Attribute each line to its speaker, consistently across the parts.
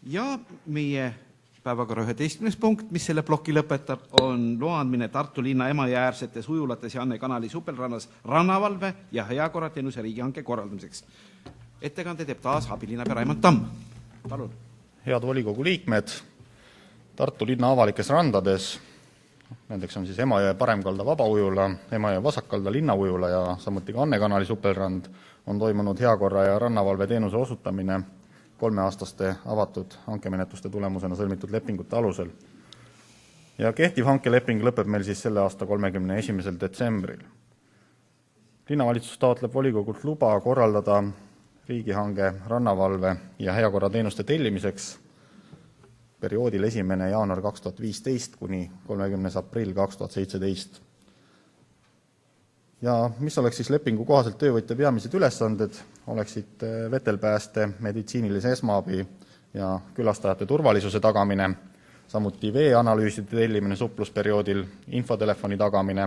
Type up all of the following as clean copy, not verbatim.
Speaker 1: Ja meie päevakorra 11. punkt, mis selle ploki lõpetab, on loa andmine Tartu linna Emajõe-äärsetes ujulates ja Anne kanali supelrannas rannavalve ja heakorrateenuse riigihanke korraldamiseks. Ettekande teeb taas abilinnapea Raimond Tamm. Palun.
Speaker 2: Head volikogu liikmed, Tartu linna avalikes randades, nendeks on siis Emajõe paremkalda vabaujula, Emajõe vasakkalda linnaujula ja samuti ka Anne kanali supelrand, on toimunud heakorra ja rannavalve teenuse osutamine 3-aastaste avatud hankemenetluste tulemusena sõlmitud lepingute alusel. Ja kehtiv hankeleping lõpeb meil siis selle aasta 31. detsembril. Linnavalitsus taotleb volikogult luba korraldada riigihange rannavalve ja heakorrateenuste tellimiseks perioodil 1. jaanuar 2015 kuni 30. aprill 2017. Ja mis oleks siis lepingu kohaselt töövõtja peamised ülesanded, oleksid vetelpääste, meditsiinilise esmaabi ja külastajate turvalisuse tagamine, samuti veeanalüüside tellimine suplusperioodil, infotelefoni tagamine,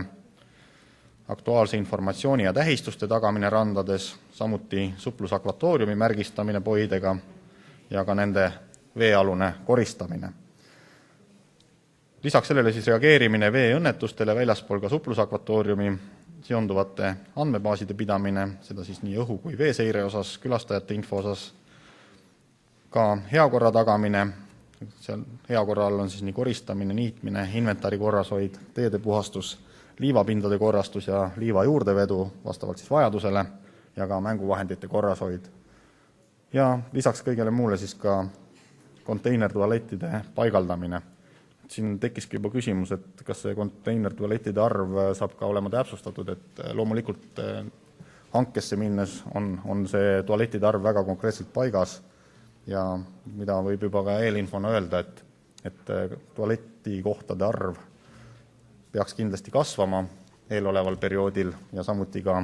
Speaker 2: aktuaalse informatsiooni ja tähistuste tagamine randades, samuti suplusakvatooriumi märgistamine poidega ja ka nende veealune koristamine. Lisaks sellele siis reageerimine veeõnnetustele väljaspool ka suplusakvatooriumi, seonduvate andmebaaside pidamine, seda siis nii õhu- kui veeseire osas, külastajate info osas, ka heakorra tagamine, seal heakorra all on siis nii koristamine, niitmine, inventari korrashoid, teede puhastus, liivapindade korrastus ja liiva juurdevedu vastavalt siis vajadusele ja ka mänguvahendite korrashoid. Ja lisaks kõigele muule siis ka konteinertualettide paigaldamine. Siin tekkiski juba küsimus, et kas see konteinertualettide arv saab ka olema täpsustatud, et loomulikult hankesse minnes on see tualettide arv väga konkreetselt paigas ja mida võib juba ka eelinfona öelda, et tualettikohtade arv peaks kindlasti kasvama eeloleval perioodil ja samuti ka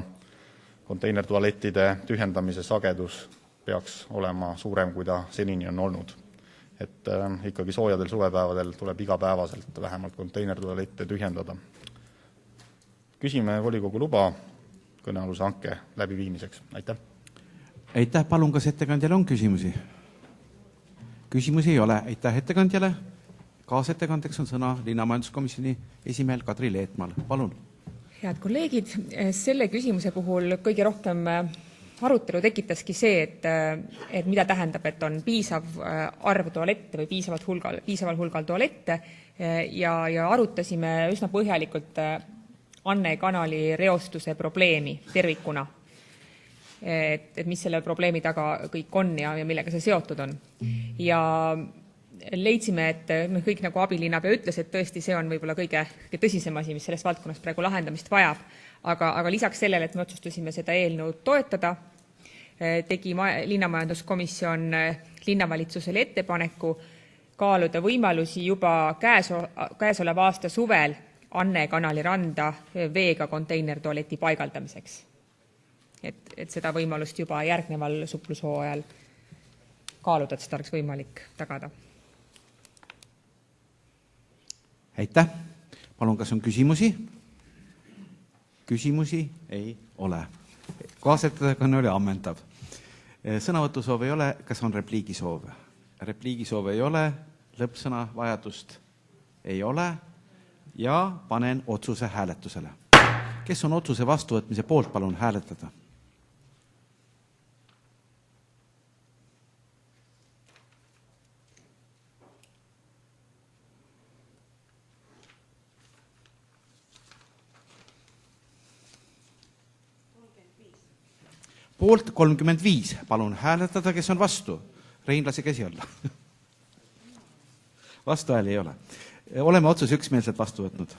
Speaker 2: konteinertualettide tühjendamise sagedus peaks olema suurem, kui ta senini on olnud. Et ikkagi soojadel suvepäevadel tuleb igapäevaselt vähemalt konteinertualette tühjendada. Küsime volikogu luba kõnealuse hanke läbiviimiseks. Aitäh!
Speaker 1: Aitäh, palun, kas ettekandjale on küsimusi? Küsimusi ei ole. Aitäh ettekandjale. Kaasettekandeks on sõna linnamajanduskomisjoni esimehel Kadri Leetmaal. Palun.
Speaker 3: Head kolleegid, selle küsimuse puhul kõige rohkem arutelu tekitaski see, et mida tähendab, et on piisav arv tualette või piisaval hulgal tualette ja arutasime üsna põhjalikult Anne kanali reostuse probleemi tervikuna. Et mis selle probleemi taga kõik on ja millega see seotud on. Ja leidsime, et kõik nagu abilinnapea ütles, et tõesti see on võib-olla kõige tõsisem asi, mis selles valdkonnas praegu lahendamist vajab. Aga lisaks sellele, et me otsustasime seda eelnõu toetada, tegi linnamajanduskomisjon linnavalitsusele ettepaneku kaaluda võimalusi juba käesoleva aasta suvel Anne kanali randa veega konteinertualeti paigaldamiseks. Et seda võimalust juba järgneval suplushooajal kaaluda, et seda oleks võimalik tagada.
Speaker 1: Aitäh. Palun, kas on küsimusi? Küsimusi ei ole. Kaasettekanne oli ammendav. Sõnavõtusoov ei ole. Kas on repliigisoov? Repliigisoov ei ole. Lõppsõna vajadust ei ole. Ja panen otsuse hääletusele. Kes on otsuse vastuvõtmise poolt, palun hääletada? Poolt 35. Palun hääletada, kes on vastu. Rein, lase käsi alla. Vastuhääli ei ole. Oleme otsuse üksmeelselt vastu võtnud.